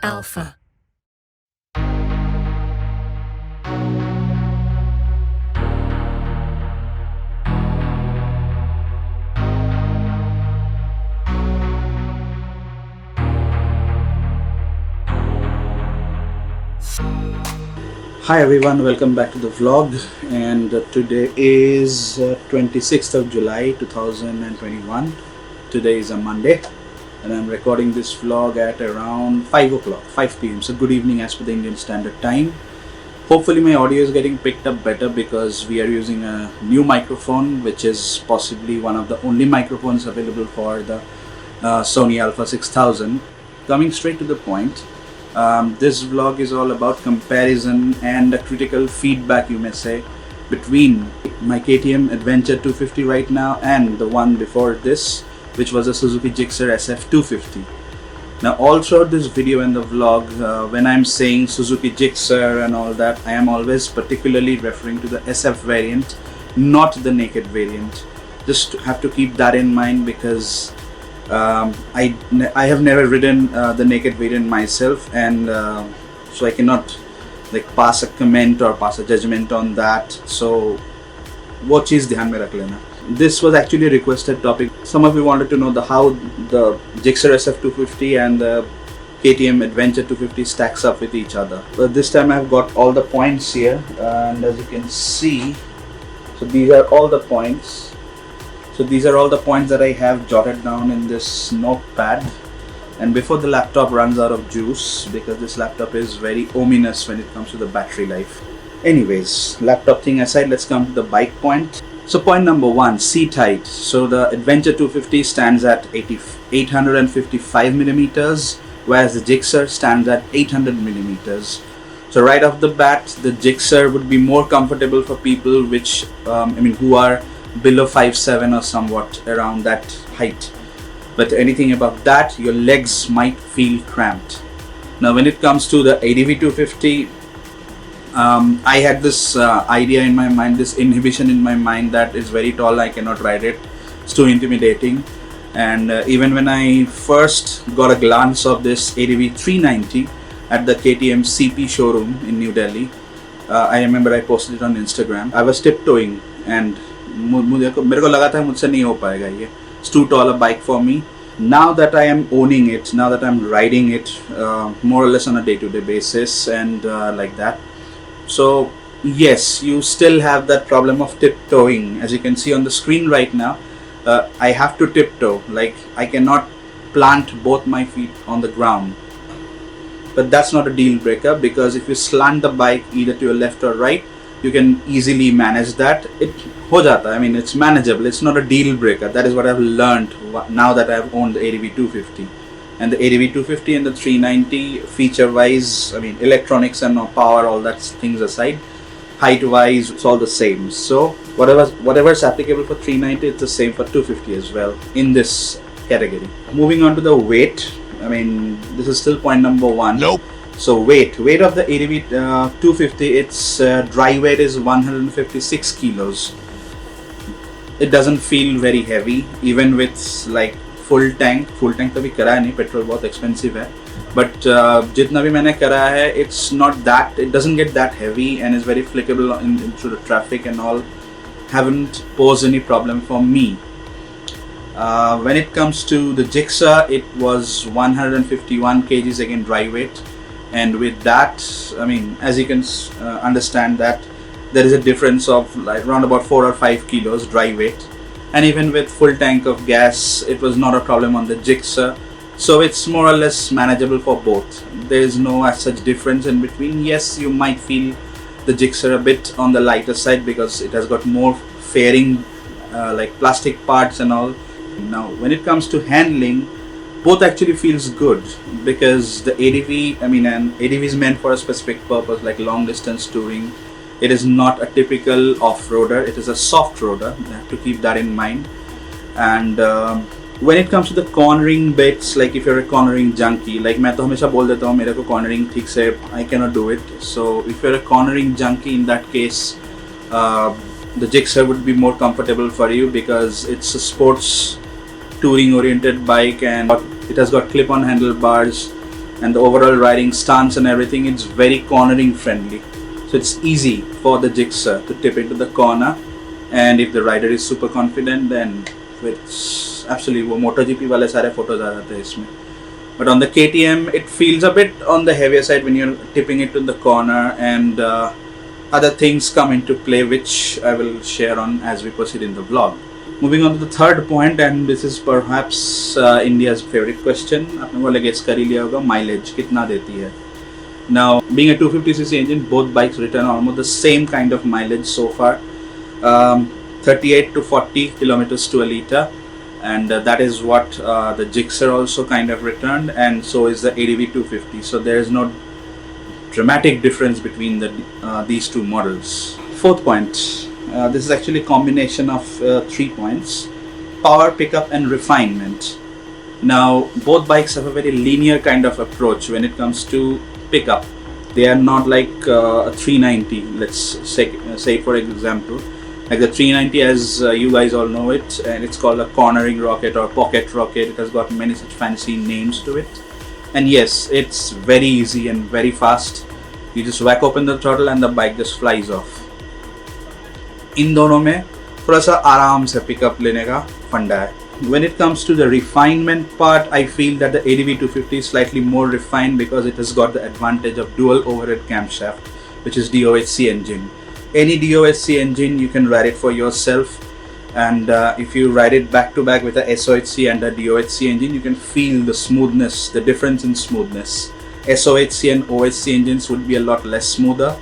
Alpha. Hi everyone, welcome back to the vlog, and today is 26th of July 2021. Today is a Monday and I'm recording this vlog at around 5 p.m. So good evening as per the Indian Standard Time. Hopefully my audio is getting picked up better because we are using a new microphone, which is possibly one of the only microphones available for the SONY Alpha 6000. Coming straight to the point, this vlog is all about comparison and a critical feedback, you may say, between my KTM Adventure 250 right now and the one before this, which was a Suzuki Gixxer SF250. Now all throughout this video and the vlog, when I'm saying Suzuki Gixxer and all that, I am always particularly referring to the SF variant, not the naked variant. Just have to keep that in mind because I have never ridden the naked variant myself, and so I cannot like pass a comment or pass a judgment on that. So वो चीज़ ध्यान में रख लेना. This was actually a requested topic. Some of you wanted to know how the Gixxer SF250 and the KTM Adventure 250 stacks up with each other. But this time I've got all the points here, and as you can see, so these are all the points. So these are all the points that I have jotted down in this notepad, and before the laptop runs out of juice, because this laptop is very ominous when it comes to the battery life. Anyways, laptop thing aside, let's come to the bike point. So point number one, seat height. So the Adventure 250 stands at 855 millimeters, whereas the Gixxer stands at 800 millimeters. So right off the bat, the Gixxer would be more comfortable for people which who are below 5'7" or somewhat around that height, but anything above that, your legs might feel cramped. Now when it comes to the ADV 250, I had this idea in my mind, this inhibition in my mind that it's very tall, I cannot ride it, it's too intimidating. And even when I first got a glance of this ADV 390 at the KTM CP showroom in New Delhi, I remember I posted it on Instagram. I was tiptoeing and मेरे को लगा था मुझसे नहीं हो पाएगा ये. It's too tall a bike for me. Now that I am owning it, now that I'm riding it more or less on a day-to-day basis and like that, so yes, you still have that problem of tiptoeing. As you can see on the screen right now, I have to tiptoe, like I cannot plant both my feet on the ground. But that's not a deal breaker, because if you slant the bike either to your left or right, you can easily manage that. It ho jata, I mean, it's manageable. It's not a deal breaker. That is what I've learned now that I've owned the ADV 250. And the ADV 250 and the 390, feature wise, I mean, electronics and power, all that things aside, height wise, it's all the same. So whatever's applicable for 390, it's the same for 250 as well in this category. Moving on to the weight, I mean, this is still point number one. Nope. So weight of the ADV 250, its dry weight is 156 kilos. It doesn't feel very heavy, even with like full tank तो भी करा नहीं, petrol बहुत expensive है, but जितना भी मैंने करा है, it's not that, it doesn't get that heavy and is very flickable into the traffic and all. Haven't posed any problem for me. When it comes to the Gixxer, it was 151 kgs again dry weight. And with that, I mean, as you can understand that there is a difference of like around about 4 or 5 kilos dry weight. And even with full tank of gas, it was not a problem on the Gixxer. So it's more or less manageable for both. There is no as such difference in between. Yes, you might feel the Gixxer a bit on the lighter side because it has got more fairing, like plastic parts and all. Now, when it comes to handling, both actually feels good, because the ADV, an ADV is meant for a specific purpose, like long distance touring. It is not a typical off-roader, it is a soft roader. You have to keep that in mind. And when it comes to the cornering bits, like if you're a cornering junkie, like मैं तो हमेशा बोल देता हूँ मेरे को cornering ठीक से, I cannot do it. So if you're a cornering junkie, in that case, the Gixxer would be more comfortable for you, because it's a sports touring oriented bike and it has got clip-on handlebars. and the overall riding stance and everything, it's very cornering friendly. So it's easy for the Gixxer to tip into the corner, and if the rider is super confident, then it's absolutely वो MotoGP वाले सारे photos आ जाते हैं इसमें. But on the KTM, it feels a bit on the heavier side when you're tipping it in the corner, and other things come into play, which I will share on as we proceed in the vlog. Moving on to the third point, and this is perhaps India's favorite question. आपने बोला guess कर ही लिया होगा, mileage कितना देती है. Now, being a 250cc engine, both bikes return almost the same kind of mileage so far, 38 to 40 kilometers to a liter, and that is what the Gixxer also kind of returned, and so is the ADV 250. So there is no dramatic difference between these two models. Fourth point, this is actually a combination of 3 points: power, pickup, and refinement. Now, both bikes have a very linear kind of approach when it comes to pickup. They are not like a 390, let's say for example, like the 390, as you guys all know it, and it's called a cornering rocket or pocket rocket. It has got many such fancy names to it, and yes, it's very easy and very fast. You just whack open the throttle and the bike just flies off. इन दोनों में थोड़ा सा आराम से pickup लेने का फंडा है. When it comes to the refinement part, I feel that the ADV 250 is slightly more refined because it has got the advantage of dual overhead camshaft, which is DOHC engine. Any DOHC engine, you can ride it for yourself, and if you ride it back to back with a SOHC and a DOHC engine, you can feel the smoothness, the difference in smoothness. SOHC and OHC engines would be a lot less smoother,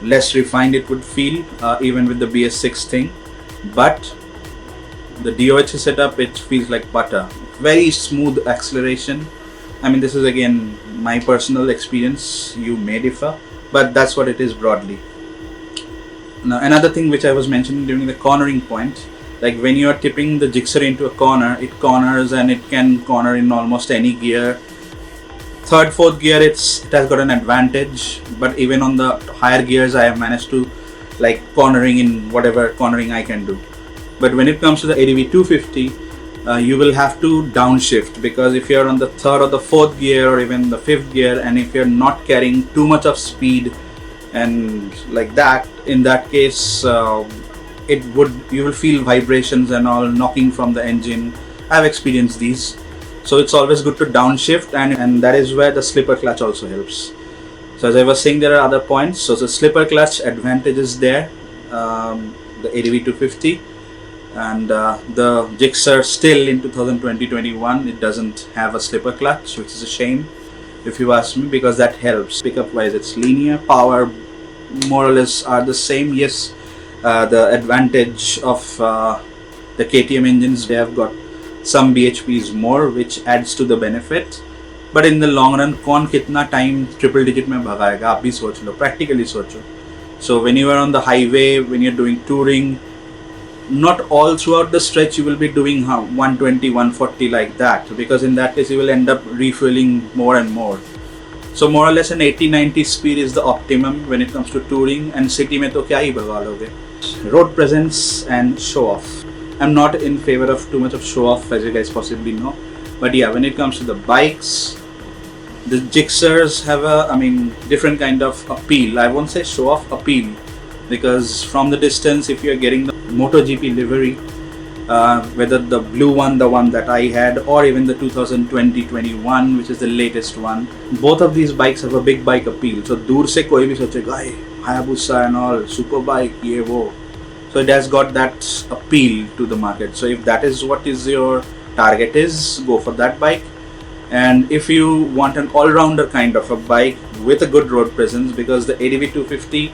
less refined it would feel, even with the BS6 thing, but the DOHC setup, it feels like butter. Very smooth acceleration. I mean, this is again my personal experience, you may differ, but that's what it is broadly. Now, another thing which I was mentioning during the cornering point, like when you are tipping the Gixxer into a corner, it corners and it can corner in almost any gear. Third, fourth gear, it has got an advantage, but even on the higher gears, I have managed to like cornering in whatever cornering I can do. But when it comes to the ADV 250, you will have to downshift, because if you're on the third or the fourth gear or even the fifth gear, and if you're not carrying too much of speed and like that, in that case, you will feel vibrations and all knocking from the engine. I've experienced these. So it's always good to downshift, and that is where the slipper clutch also helps. So as I was saying, there are other points. So the slipper clutch advantage is there, the ADV 250, and the Gixxer still in 2020-21, it doesn't have a slipper clutch, which is a shame if you ask me, because that helps. Pickup wise, it's linear. Power more or less are the same. Yes, the advantage of the KTM engines, they have got some BHPs more, which adds to the benefit. But in the long run, कौन कितना time triple digit में भगाएगा, आप भी सोच लो, practically सोचो. So when you are on the highway, when you're doing touring, not all throughout the stretch you will be doing 120, 140 like that, because in that case you will end up refueling more and more. So more or less an 80-90 speed is the optimum when it comes to touring, and city में तो क्या ही भगा लोगे. Road presence and show off. I'm not in favor of too much of show off, as you guys possibly know, but yeah, when it comes to the bikes, the Gixxers have a, different kind of appeal. I won't say show off, appeal, because from the distance, if you're getting the MotoGP livery, whether the blue one, the one that I had, or even the 2020-21, which is the latest one, both of these bikes have a big bike appeal. So दूर से कोई भी सोचेगा, Hayabusa and all, super bike, ये वो. So it has got that appeal to the market. So if that is what is your target is, go for that bike. And if you want an all-rounder kind of a bike with a good road presence, because the ADV 250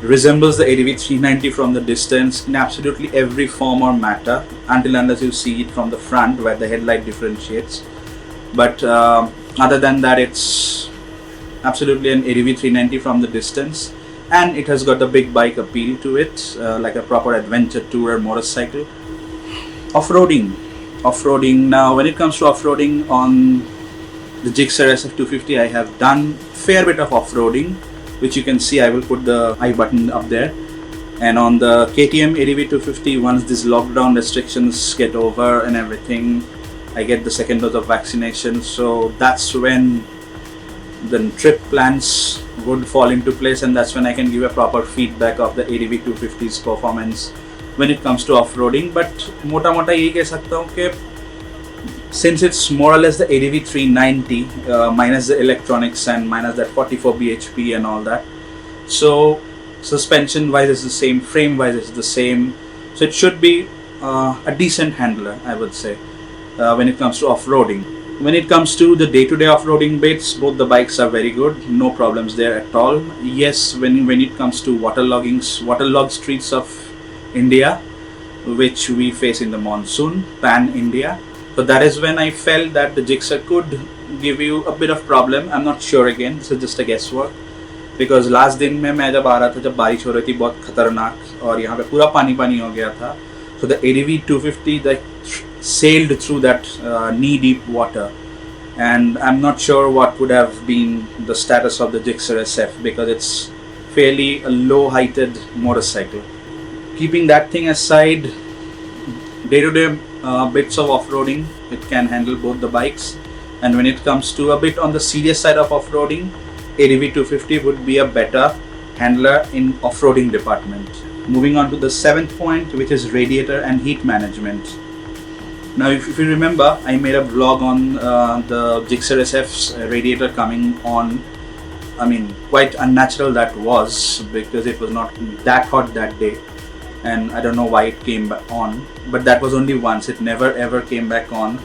resembles the ADV 390 from the distance in absolutely every form or matter, until unless you see it from the front where the headlight differentiates. But other than that, it's absolutely an ADV 390 from the distance, and it has got the big bike appeal to it, like a proper adventure tourer motorcycle. Off-roading. Now when it comes to off-roading on the Gixxer SF250, I have done fair bit of off-roading, which you can see. I will put the I button up there. And on the KTM ADV 250, once these lockdown restrictions get over and everything, I get the second dose of vaccination. So that's when the trip plans would fall into place, and that's when I can give a proper feedback of the ADV 250's performance when it comes to off-roading. But मोटा मोटा ये कह सकता हूँ कि since it's more or less the ADV 390 minus the electronics and minus that 44 bhp and all that, so suspension wise is the same, frame wise is the same, so it should be a decent handler, I would say, when it comes to off-roading. When it comes to the day-to-day off-roading bits, both the bikes are very good, no problems there at all. Yes, when it comes to waterlogged streets of India, which we face in the monsoon, pan India, so that is when I felt that the Gixxer could give you a bit of problem. I'm not sure, again, this is just a guesswork, because last दिन में मैं जब आ रहा था, जब बारिश हो रही थी बहुत खतरनाक और यहाँ पे पूरा पानी पानी हो गया था, so the ADV 250 like sailed through that knee-deep water, and I'm not sure what would have been the status of the Gixxer SF, because it's fairly a low-heighted motorcycle. Keeping that thing aside, day-to-day bits of off-roading, it can handle both the bikes. And when it comes to a bit on the serious side of off-roading, ADV 250 would be a better handler in off-roading department. Moving on to the 7th point, which is radiator and heat management. Now if you remember, I made a vlog on the Gixxer SF's radiator coming on. I mean, quite unnatural that was, because it was not that hot that day, and I don't know why it came back on, but that was only once. It never ever came back on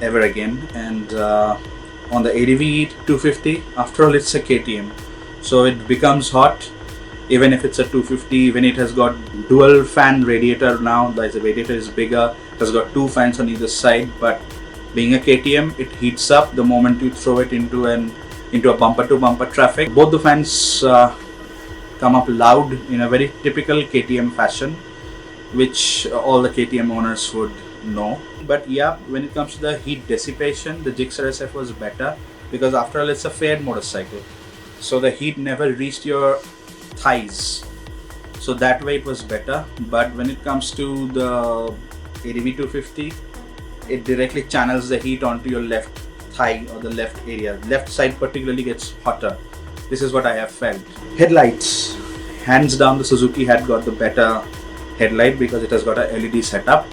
ever again. And on the ADV 250, after all, it's a KTM, so it becomes hot even if it's a 250. Even it has got dual fan radiator now, the radiator is bigger, it has got 2 fans on either side, but being a KTM, it heats up the moment you throw it into a bumper to bumper traffic. Both the fans come up loud in a very typical KTM fashion, which all the KTM owners would know. But yeah, when it comes to the heat dissipation, the Gixxer SF was better, because after all, it's a fared motorcycle, so the heat never reached your thighs, so that way it was better. But when it comes to the ADV 250, it directly channels the heat onto your left thigh or the left area. Left side particularly gets hotter. This is what I have felt. Headlights, hands down the Suzuki had got the better headlight, because it has got a LED setup.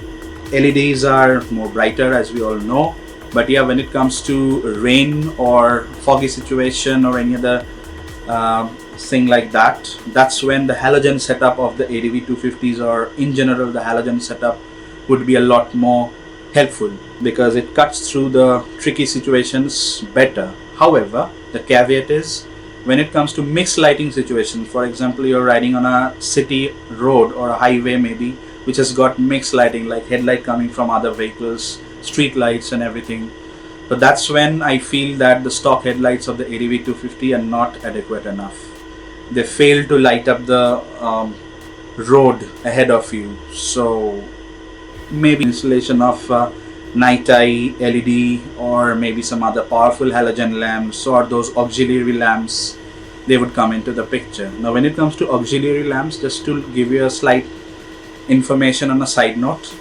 LEDs are more brighter, as we all know, but yeah, when it comes to rain or foggy situation or any other thing like that, that's when the halogen setup of the ADV 250s, or in general the halogen setup, would be a lot more helpful, because it cuts through the tricky situations better. However, the caveat is, when it comes to mixed lighting situations, for example, you're riding on a city road or a highway maybe, which has got mixed lighting, like headlight coming from other vehicles, street lights and everything, but that's when I feel that the stock headlights of the ADV 250 are not adequate enough. They fail to light up the road ahead of you, so maybe installation of night eye LED, or maybe some other powerful halogen lamps, or those auxiliary lamps, they would come into the picture. Now when it comes to auxiliary lamps, just to give you a slight information on a side note,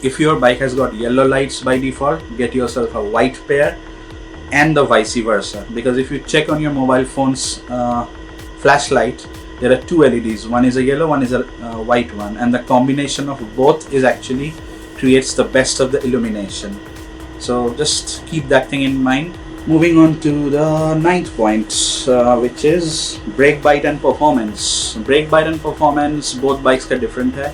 if your bike has got yellow lights by default, get yourself a white pair, and the vice versa, because if you check on your mobile phone's flashlight, there are 2 LEDs, one is a yellow, one is a white one, and the combination of both is actually creates the best of the illumination. So just keep that thing in mind. Moving on to the 9th point, which is brake bite and performance. Brake bite and performance, both bikes are different hai.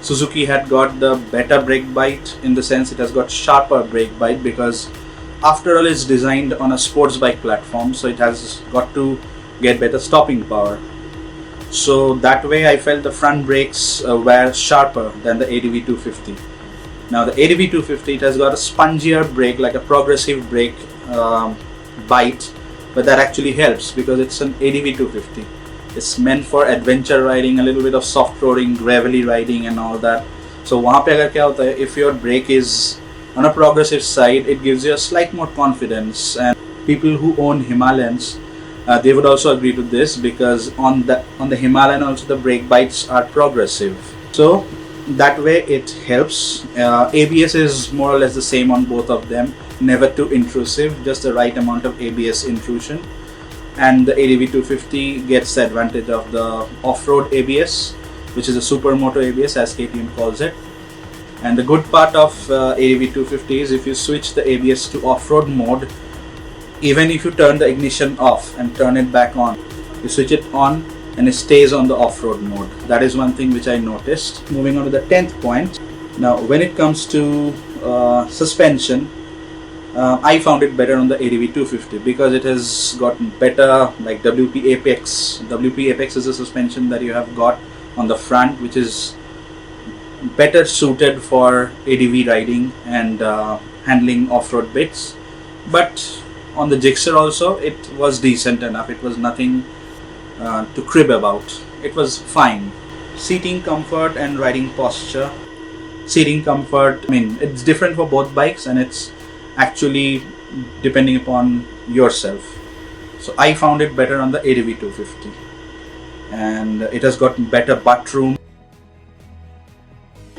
Suzuki had got the better brake bite, in the sense it has got sharper brake bite, because after all it's designed on a sports bike platform, so it has got to get better stopping power. So that way I felt the front brakes were sharper than the ADV 250. Now the ADV 250, it has got a spongier brake, like a progressive brake bite, but that actually helps, because it's an ADV 250. It's meant for adventure riding, a little bit of soft roading, gravelly riding and all that. So वहाँ पे अगर क्या होता है, if your brake is on a progressive side, it gives you a slight more confidence. And people who own Himalayans, they would also agree to this, because on the Himalayan also the brake bites are progressive. So that way it helps. ABS is more or less the same on both of them, never too intrusive, just the right amount of ABS intrusion. And the ADV250 gets the advantage of the off-road ABS, which is a supermoto ABS as KTM calls it. And the good part of ADV250 is if you switch the ABS to off-road mode, even if you turn the ignition off and turn it back on, you switch it on and it stays on the off-road mode. That is one thing which I noticed. Moving on to the 10th point. Now when it comes to suspension, I found it better on the ADV250 because it has gotten better, like WP Apex. WP Apex is a suspension that you have got on the front, which is better suited for ADV riding and handling off-road bits. But on the Gixxer also, it was decent enough. It was nothing to crib about. It was fine. Seating comfort and riding posture. Seating comfort, I mean, it's different for both bikes, and it's actually depending upon yourself. So I found it better on the ADV250, and it has got better butt room.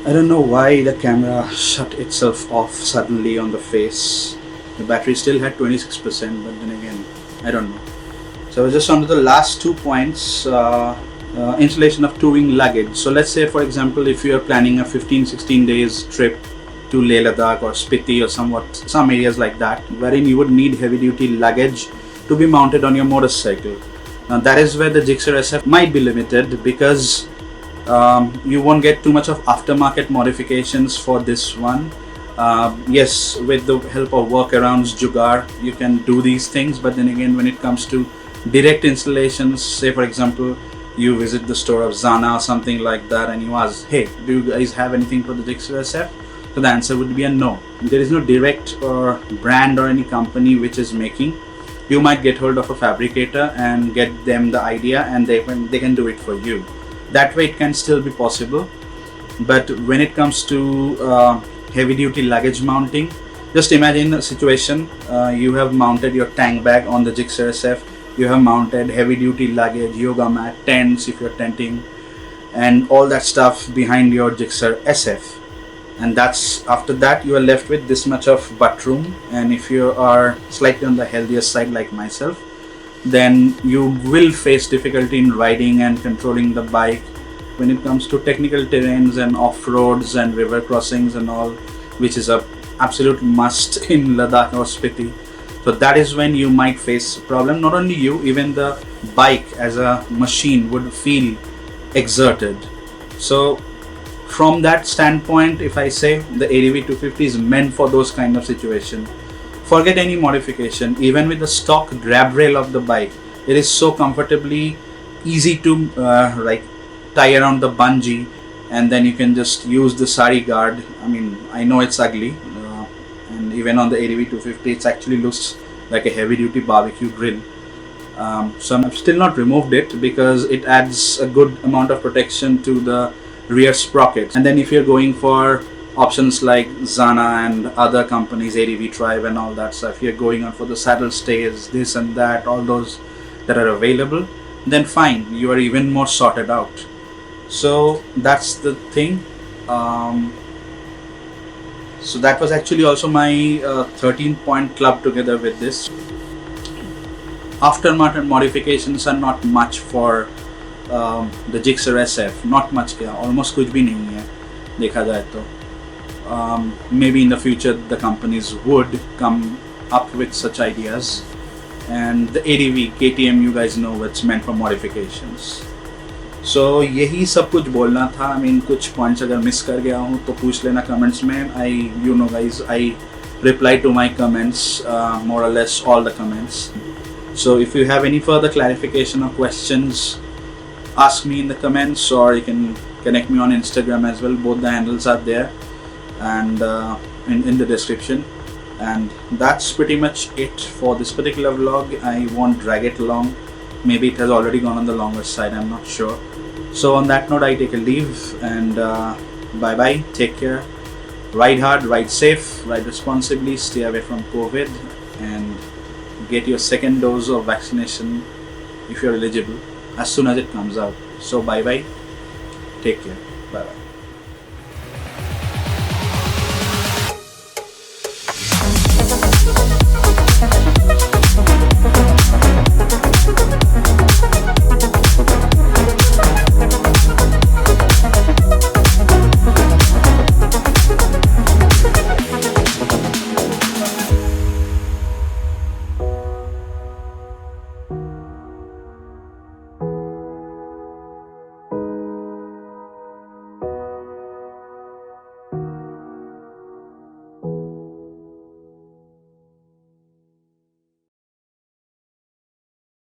I don't know why the camera shut itself off suddenly on the face. The battery still had 26%, but then again, I don't know. So just on to the last 2 points. Installation of touring luggage. So let's say, for example, if you are planning a 15-16 days trip to Leh Ladakh or Spiti or some areas like that, wherein you would need heavy duty luggage to be mounted on your motorcycle. Now that is where the Gixxer SF might be limited, because you won't get too much of aftermarket modifications for this one. Yes, with the help of workarounds, Jugaad, you can do these things, but then again, when it comes to direct installations, say for example you visit the store of Zana or something like that and you ask, hey, do you guys have anything for the Gixxer SF? So the answer would be a no. There is no direct or brand or any company which is making. You might get hold of a fabricator and get them the idea, and they can do it for you. That way it can still be possible. But when it comes to heavy duty luggage mounting, just imagine a situation, you have mounted your tank bag on the Gixxer SF, you have mounted heavy duty luggage, yoga mat, tents if you're tenting, and all that stuff behind your Gixxer SF. And that's, after that you are left with this much of butt room, and if you are slightly on the healthier side like myself, then you will face difficulty in riding and controlling the bike when it comes to technical terrains and off-roads and river crossings and all, which is a absolute must in Ladakh or Spiti. So that is when you might face a problem. Not only you, even the bike as a machine would feel exerted. So from that standpoint, if I say the ADV250 is meant for those kind of situations, forget any modification. Even with the stock grab rail of the bike, it is so comfortably easy to like tie around the bungee, and then you can just use the sari guard. I mean, I know it's ugly, and even on the ADV250 it actually looks like a heavy duty barbecue grill. So I've still not removed it because it adds a good amount of protection to the rear sprockets. And then if you're going for options like Zana and other companies, ADV Tribe and all that stuff, you're going on for the saddle stays, this and that, all those that are available, then fine, you are even more sorted out. So that's the thing. So that was actually also my 13-point club together with this. Aftermarket modifications are not much for the Gixxer SF. Not much, almost कुछ भी नहीं है देखा जाए तो. Maybe in the future the companies would come up with such ideas. And the ADV, KTM, you guys know it's meant for modifications. So यही सब कुछ बोलना था. I mean, कुछ पॉइंट्स अगर मिस कर गया हूँ तो पूछ लेना कमेंट्स में. You know guys, I reply to my comments, more or less all the comments. So if you have any further clarification or questions, ask me in the comments, or you can connect me on Instagram as well. Both the handles are there and in the description. And that's pretty much it for this particular vlog. I won't drag it long. Maybe it has already gone on the longer side, I'm not sure. So on that note, I take a leave, and bye bye, take care, ride hard, ride safe, ride responsibly, stay away from COVID, and get your second dose of vaccination if you're eligible as soon as it comes out. So bye bye, take care, bye bye.